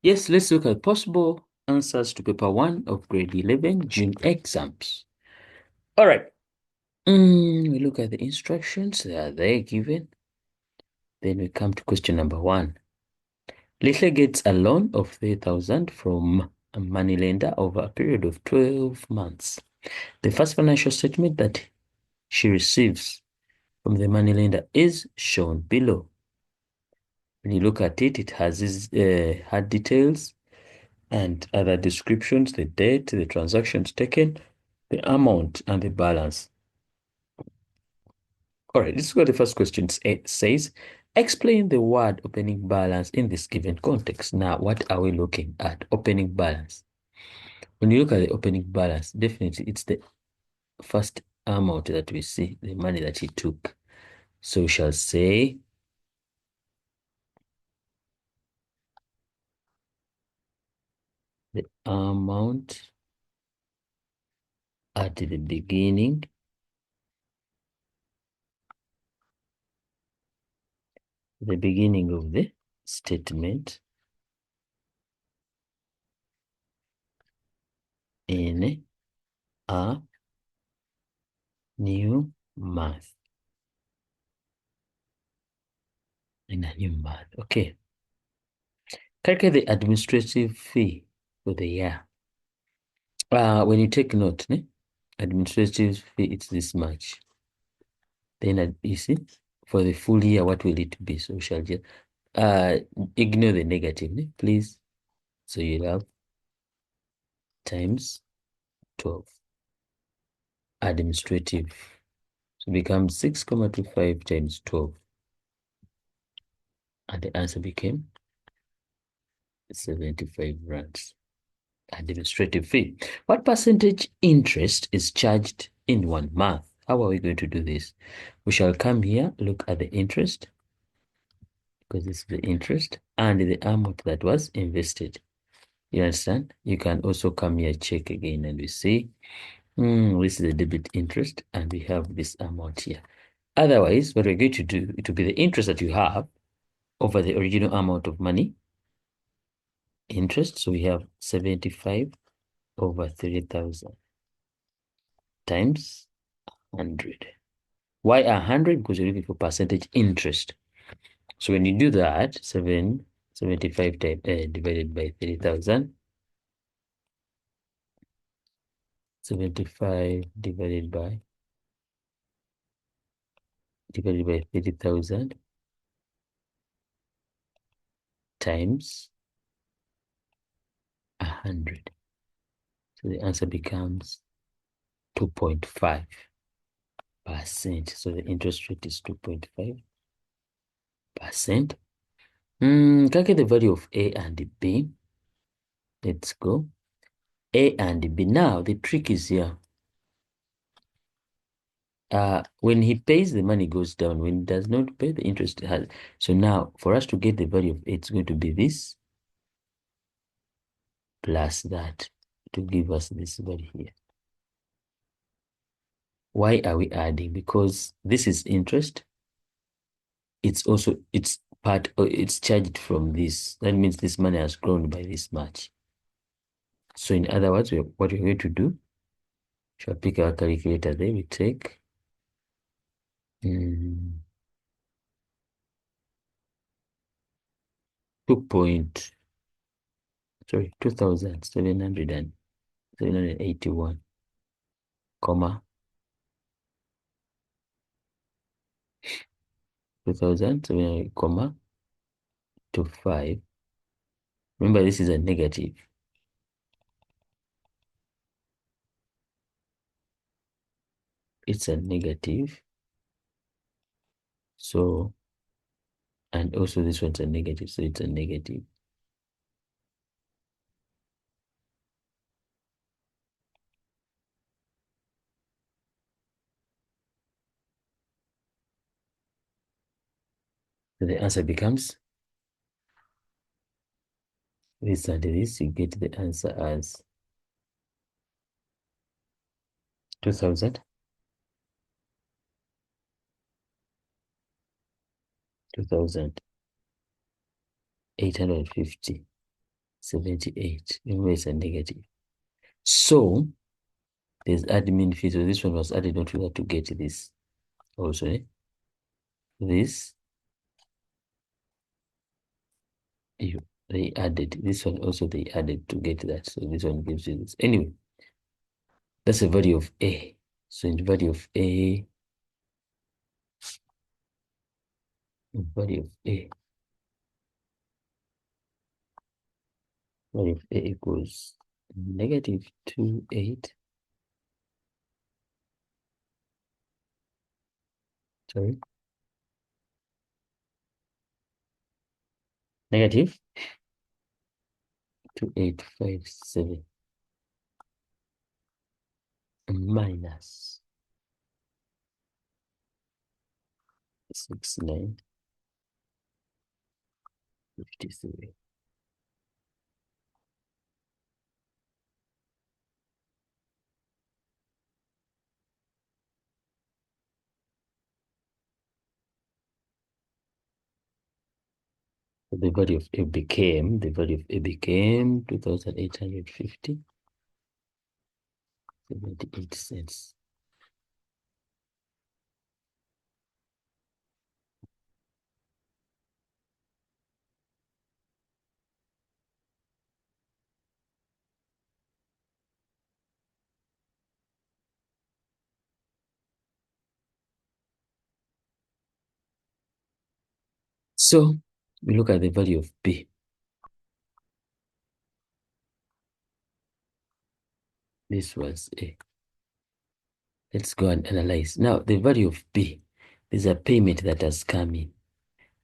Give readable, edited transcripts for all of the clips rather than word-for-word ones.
Yes, let's look at possible answers to paper 1 of grade 11 June exams. All right. We look at the instructions. They are there given. Then we come to question number 1. Little gets a loan of 3,000 from a moneylender over a period of 12 months. The first financial statement that she receives from the moneylender is shown below. When you look at it, it has these hard details and other descriptions, the date, the transactions taken, the amount, and the balance. All right, let's go to the first question. It says, explain the word opening balance in this given context. Now, what are we looking at? Opening balance. When you look at the opening balance, definitely it's the first amount that we see, the money that he took. So we shall say the amount at the beginning of the statement in a new month. Okay. Calculate the administrative fee for the year. When you take note, administrative fee, it's this much. Then you see, for the full year, what will it be? So we shall just ignore the negative, please. So you'll have times 12. Administrative. So it becomes 6.25 times 12. And the answer became 75 rands. Administrative fee. What percentage interest is charged in 1 month? How are we going to do this? We shall come here, look at the interest, because this is the interest, and the amount that was invested. You understand? You can also come here, check again, and we see, this is the debit interest, and we have this amount here. Otherwise, what we're going to do, it will be the interest that you have over the original amount of money, interest. So we have 75 over 3,000 times 100. Why 100? Because you're looking for percentage interest. So when you do that, 75 divided by 3,000, 75 divided by 30,000 times 100. So the answer becomes 2.5%. So the interest rate is 2.5%. Calculate the value of A and B. Let's go. A and B. Now, the trick is here. When he pays, the money goes down. When he does not pay, the interest has. So now, for us to get the value of A, it's going to be this plus that to give us this value here. Why are we adding? Because this is interest. It's charged from this. That means this money has grown by this much. So in other words, what we're going to do, shall pick our calculator there. We take 2,781, comma 2,700, comma 25. Remember, this is a negative. It's a negative. So, and also this one's a negative, so it's a negative. So the answer becomes this and this. You get the answer as 2,000, 2,850. 78. Remember, it's a negative. So there's admin fee. So this one was added onto that to get this also. This they added. This one also they added to get that. So this one gives you this. Anyway, that's a value of A. So in value of A, value of A equals negative 28. Sorry. Negative 2857 minus 6953. The value of A became 2,850, 78 cents. So we look at the value of B. This was A. Let's go and analyze. Now, the value of B, there's a payment that has come in.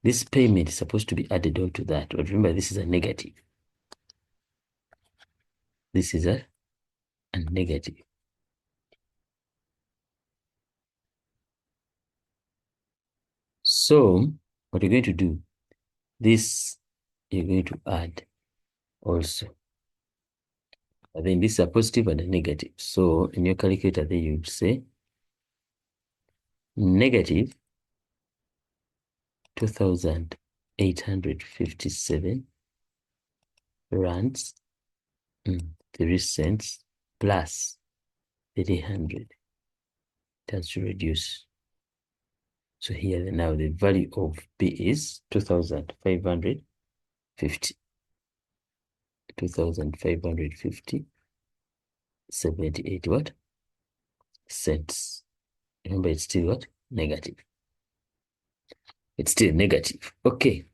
This payment is supposed to be added on to that. But remember, this is a negative. This is a negative. So what you're going to do, this you're going to add also. And then this is a positive and a negative. So in your calculator, then you say negative 2,857 rands, 3 cents plus 300. It has to reduce. So here now the value of B is 2,550. 2,550, 78 what? Cents. Remember, it's still what? Negative. It's still negative. Okay.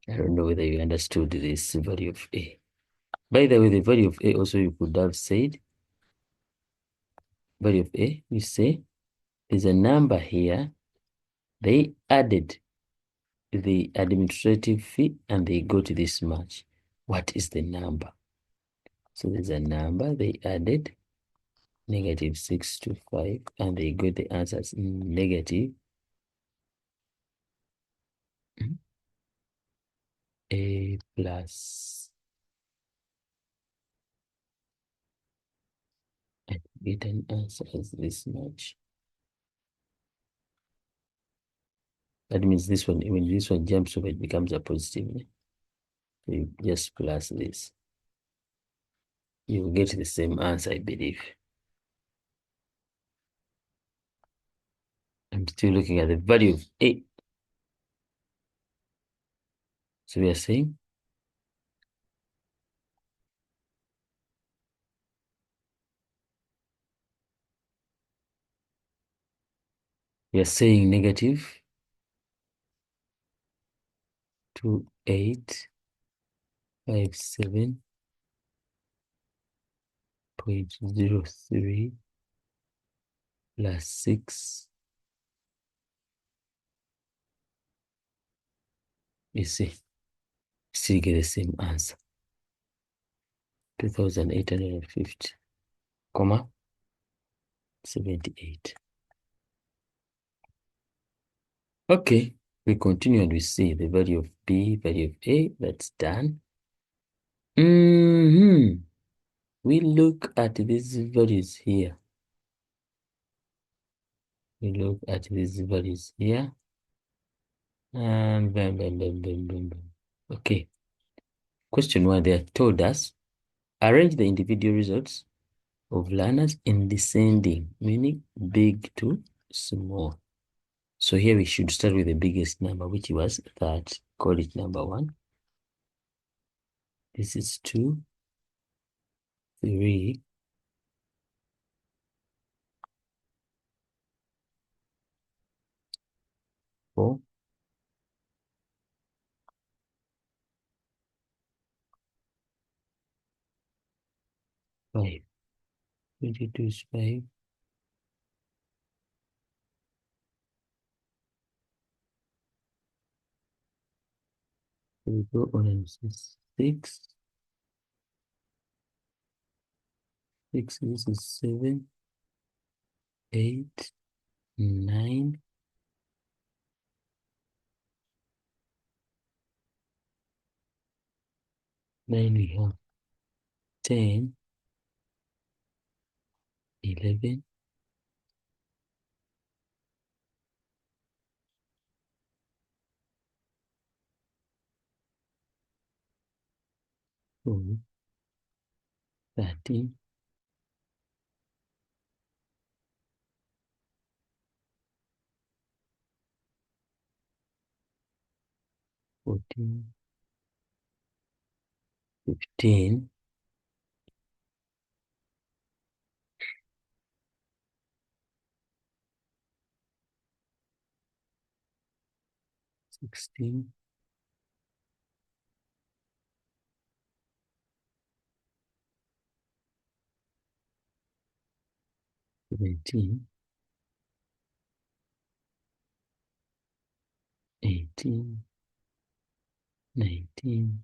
I don't know whether you understood this value of A. By the way, the value of A also you could have said, value of A, we say there's a number here. They added the administrative fee and they got this much. What is the number? So there's a number they added, negative 625, and they got the answers negative A plus, and get an answer as this much. That means this one, when this one jumps over, it becomes a positive. So you just plus this. You will get the same answer, I believe. I'm still looking at the value of A. So we are saying negative 2857.03 plus 6. You see, still get the same answer. 2,850, comma 78. Okay, we continue and we see the value of B, value of A. That's done. We look at these values here. We look at these values here. And bam, bam, bam, bam, bam, bam. Okay. Question 1, they have told us, arrange the individual results of learners in descending, meaning big to small. So here we should start with the biggest number, which was that. Call it number 1. This is 2, 3, 4, 5. 22 is 5. So we go on and say 6. 6, this is 7, 8, 9. 9 we have 10, 11, 12, 13, 14, 15, 16, 17, 18, 19,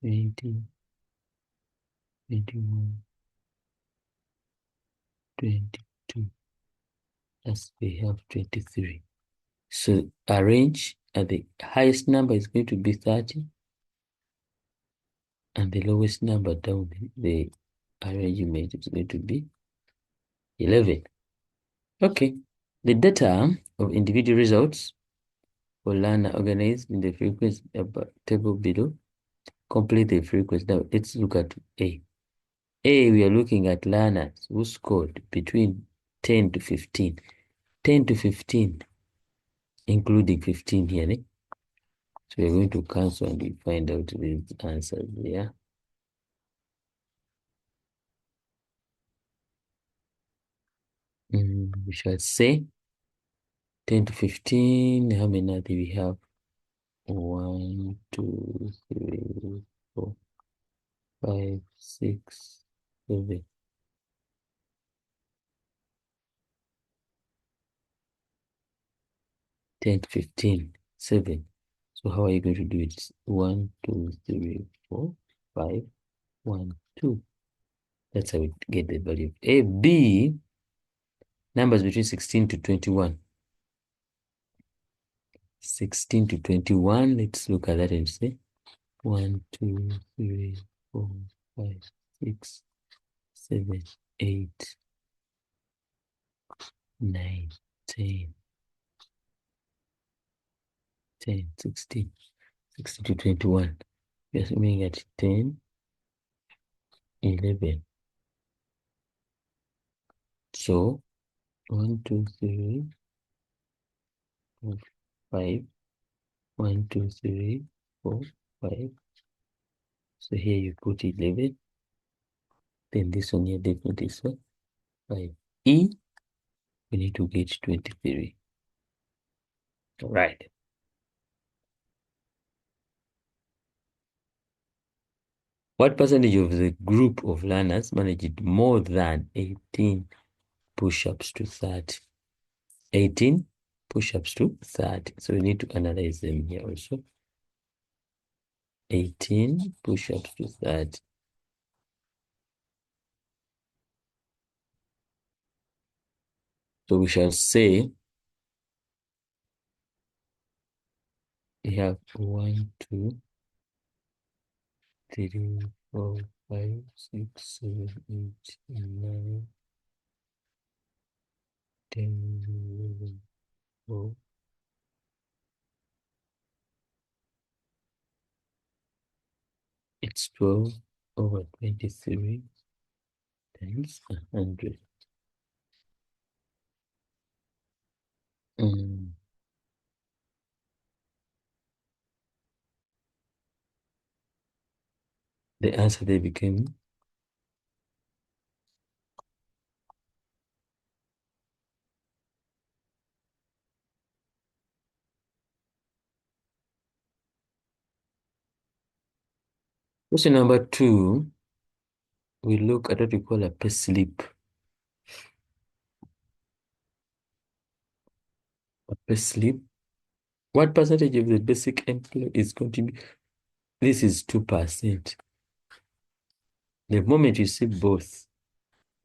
20, 21, 22. Thus we have 23. So arrange, and the highest number is going to be 30, and the lowest number down the arrangement is going to be 11. Okay. The data of individual results for learner organized in the frequency table below. Complete the frequency. Now let's look at A. A, we are looking at learners who scored between 10 to 15. 10 to 15, including 15 here. So we're going to cancel and we find out the answer there. We shall say 10 to 15. How many do we have? 1, 2, 3, 4, 5, 6, 7. 10 to 15, 7. So how are you going to do it? 1, 2, 3, 4, 5, 1, 2. That's how we get the value of A. B, numbers between 16 to 21. 16 to 21, let's look at that and say 1, 2, 3, 4, 5, 6, 7, 8, 9, 10, 10, 16, 16 to 21. We're assuming at 10, 11. So 1, 2, 3, 4, 5, 1, 2, 3, 4, 5. So here you put 11. Then this one here definitely is 5. E, we need to get 23. All right. What percentage of the group of learners managed more than 18 push-ups to 30? 18 push-ups to 30. So we need to analyze them here also. 18 push-ups to 30. So we shall say we have 1, 2, 3, 4, 5, 6, 7, 8, 9, 10, 11, 12, It's 12 over 23 times 100. The answer there became question number 2. We look at what we call a pay slip. A pay slip. What percentage of the basic employee is going to be? This is 2%. The moment you see both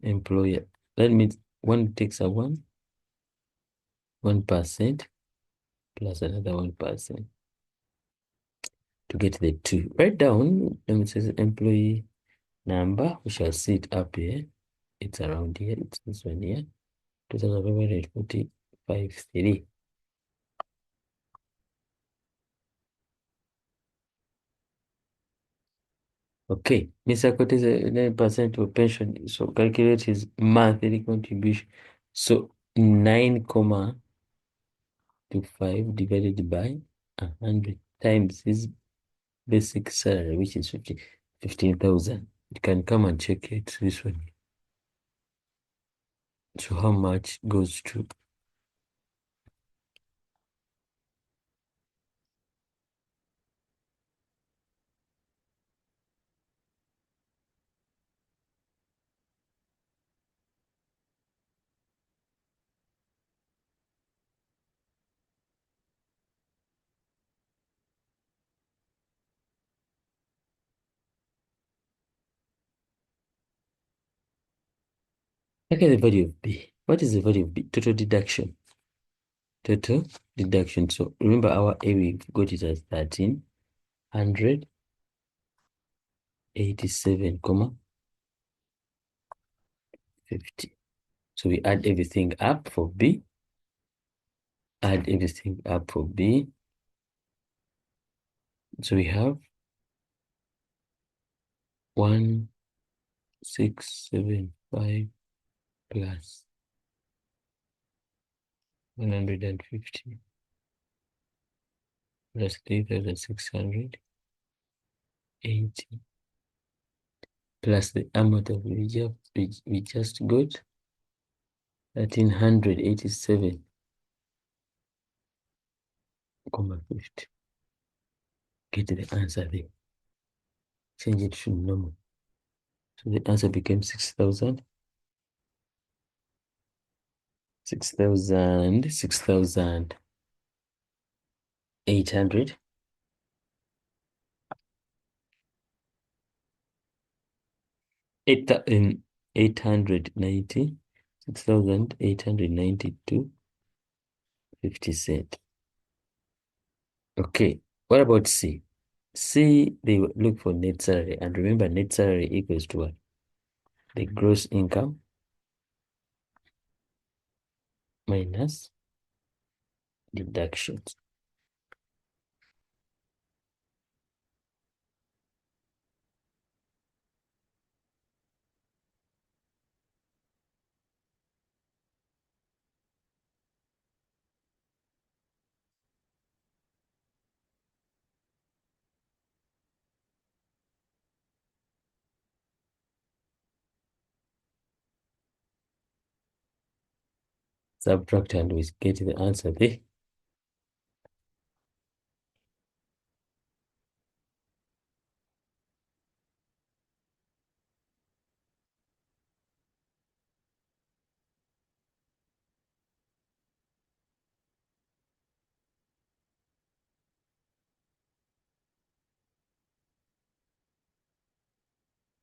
employer, that means one takes a 1% plus another 1% to get the 2. Write down, let me say employee number. We shall see it up here. It's around here. It's this one here. 2,545.3. Okay, Mr. Kote is 9% of pension. So calculate his monthly contribution. So 9.25 divided by 100 times his basic salary, which is 15,000. You can come and check it this one. So how much goes to? Look at the value of B. What is the value of B? Total deduction. Total deduction. So remember our A, we got it as 1387,50. So we add everything up for B. Add everything up for B. So we have 1675 plus 150 plus 3,680 plus the amount of we just got 1387.50. Get the answer there. Change it to normal. So the answer became 6,000. 6,800. 890. 6,892.50. Okay, what about C? C, they look for net salary. And remember, net salary equals to what? The gross income minus deductions. Subtract and we get the answer there.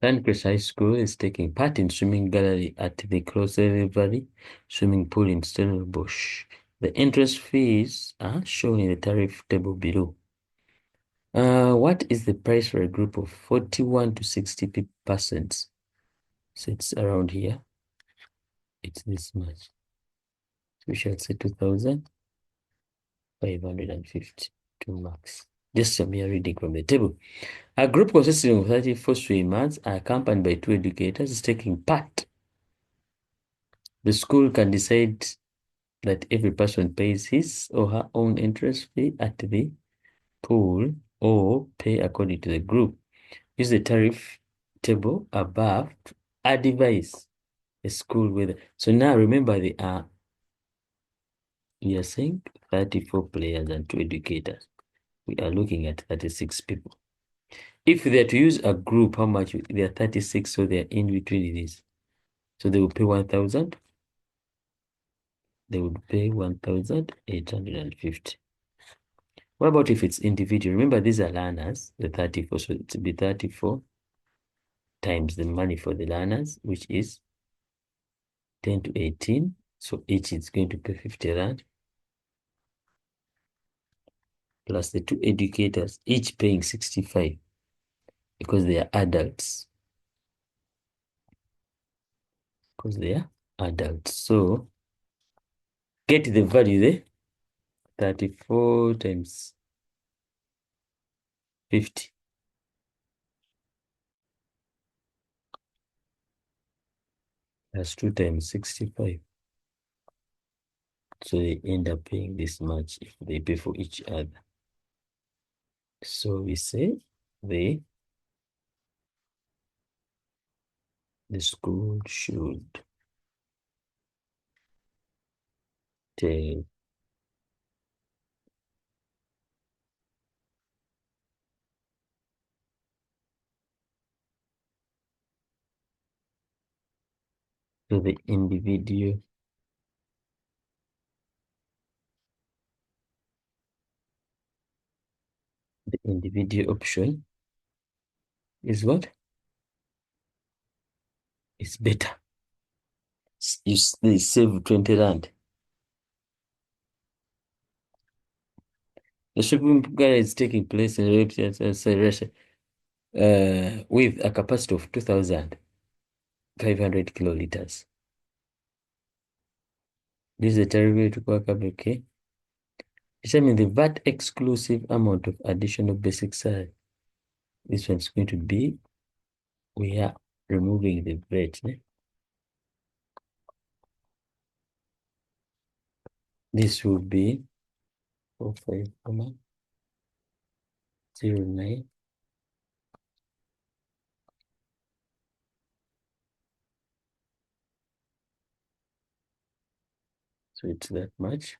Pancras High School is taking part in swimming gallery at the Crossley Valley swimming pool in Stellenbosch. The entrance fees are shown in the tariff table below. What is the price for a group of 41 to 60 persons? So it's around here. It's this much. So we shall say 2,550 to max. Just some mere reading from the table. A group consisting of 34 swimmers are accompanied by 2 educators taking part. The school can decide that every person pays his or her own entrance fee at the pool or pay according to the group. Use the tariff table above to advise the school whether. So now remember we are saying 34 players and 2 educators. We are looking at 36 people. If they are to use a group, how much? They are 36, so they are in between this. So they will pay 1,000. They would pay 1,850. What about if it's individual? Remember, these are learners, the 34. So it will be 34 times the money for the learners, which is 10 to 18. So each is going to pay 50 rand. Plus the 2 educators, each paying 65 because they are adults. Because they are adults. So get the value there. 34 times 50. That's 2 times 65. So they end up paying this much if they pay for each other. So we say the school should tell to the individual option is what? It's better. They save 20 rand. The shopping gala is taking place in with a capacity of 2,500 kiloliters. This is the territory to work up, okay? Determine the VAT exclusive amount of additional basic salary. This one's going to be, we are removing the VAT. This will be 45,09. So it's that much.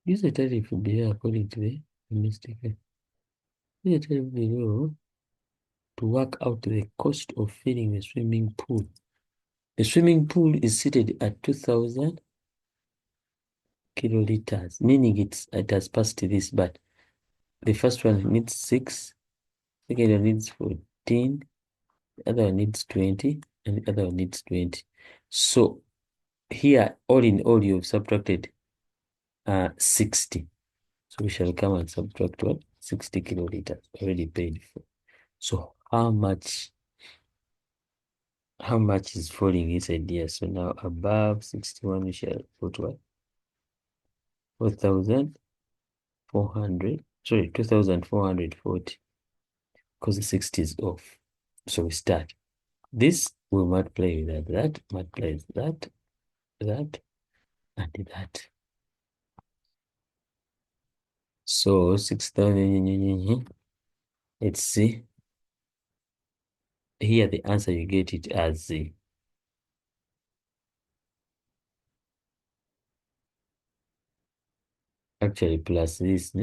Use the tariff below according to the mistake. Use the tariff below to work out the cost of filling the swimming pool. The swimming pool is seated at 2,000 kiloliters, meaning it has passed this, but the first one needs 6, second one needs 14, the other one needs 20, and the other one needs 20. So here, all in all, you've subtracted 60. So we shall come and subtract what? 60 kiloliters already paid for. So how much is falling inside here? So now above 61, we shall put what? 4,400, sorry, 2,440, because the 60 is off. So we start. This will multiply with that multiplies that, and that. So 6,000, let's see. Here the answer, you get it as the actually plus this.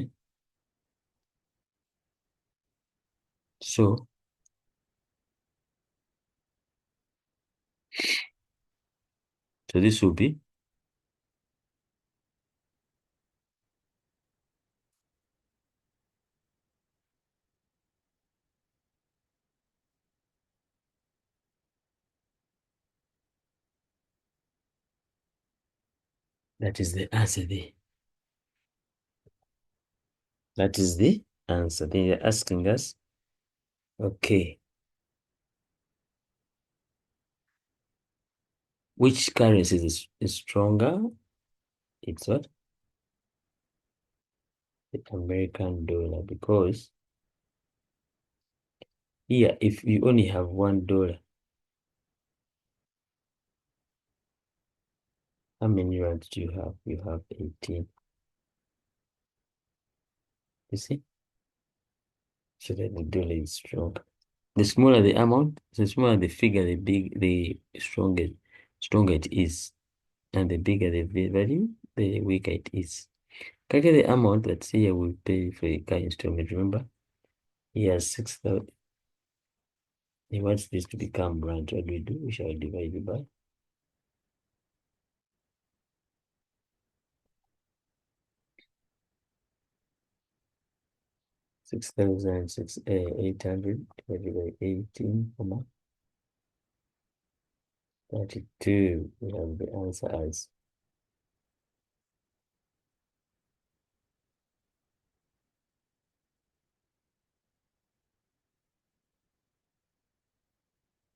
So this will be, that is the answer there. That is the answer. They are asking us, okay, Which currency is stronger? It's what? The American dollar, because here, if you only have $1, how many rands do you have? You have 18. You see? So that the dollar is strong. The smaller the amount, the smaller the figure, the stronger it is. And the bigger the value, the weaker it is. Calculate the amount that here will pay for a car installment. Remember, he has 6,000. He wants this to become rand. What do we do? We shall divide it by 6,800 divided by 18, 32. We have the answer as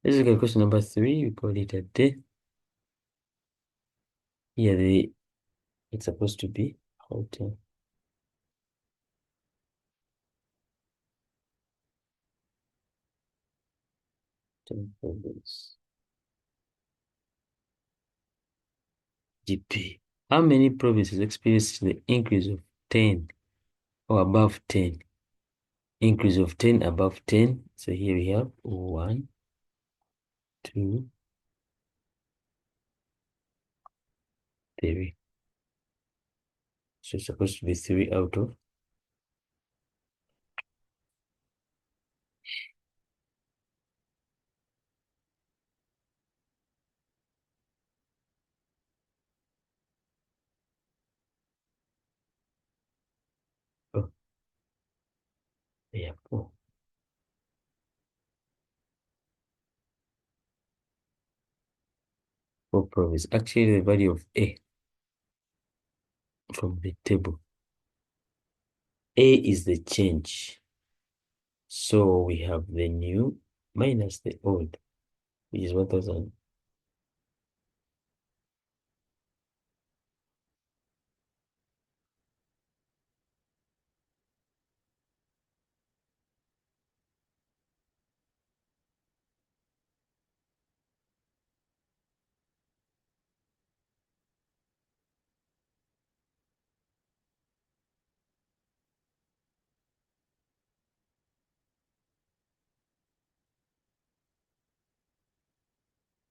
let's look at question number 3. We call it a day. Here it's supposed to be hotel. GP. How many provinces experienced the increase of 10 or above 10? Increase of 10 above 10. So here we have 1, 2, 3. So it's supposed to be 3 out of. Oh, yeah, 4. 4 provinces. Actually, the value of A from the table. A is the change. So we have the new minus the old, which is 1,000.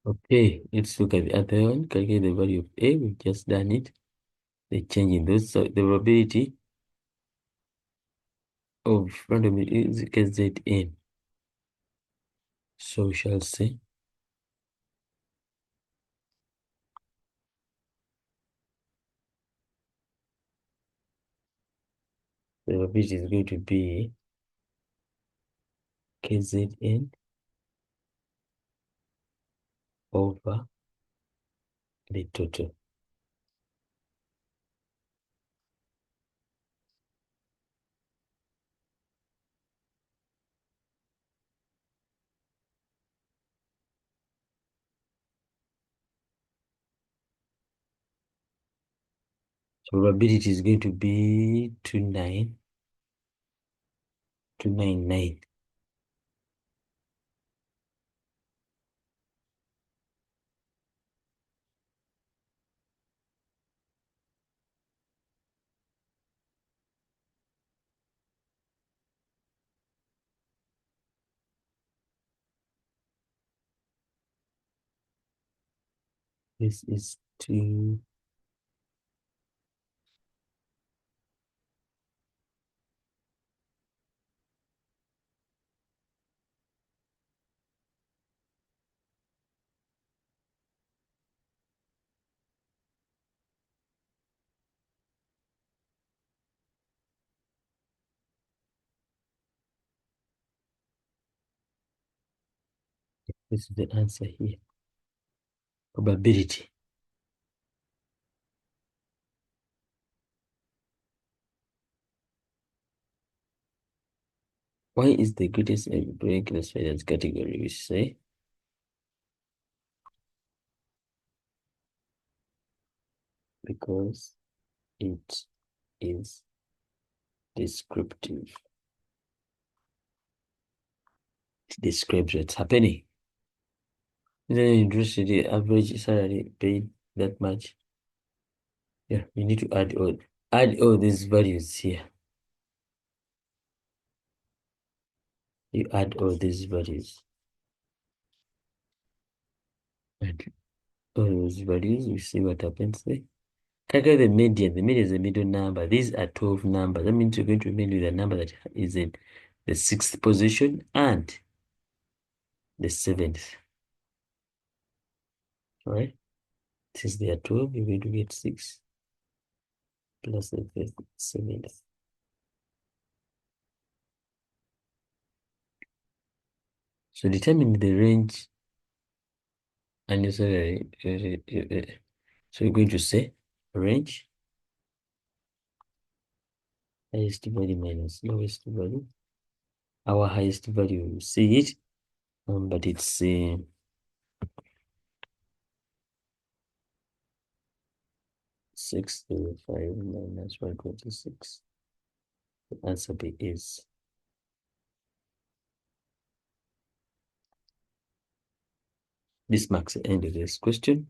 Okay, let's look at the other one. Calculate the value of A. We've just done it. The change in those. So the probability of random is KZN. So we shall say the probability is going to be KZN over the total. So probability is going to be 299. This is 2. This is the answer here. Probability. Why is the greatest break classified as category? We say because it is descriptive. It describes what's happening. Then interested the average salary paid that much. Yeah, you need to add all these values here. You add all these values. And all those values, you see what happens there. Calculate the median. The median is the middle number. These are 12 numbers. That means you're going to remain with a number that is in the 6th position and the 7th. All right? Since they are 12, you're going to get 6 plus the 7th. So determine the range and your salary. So you're going to say range, highest value minus lowest value. Our highest value, you see it, but it's 635 minus 126. The answer B is this marks the end of this question.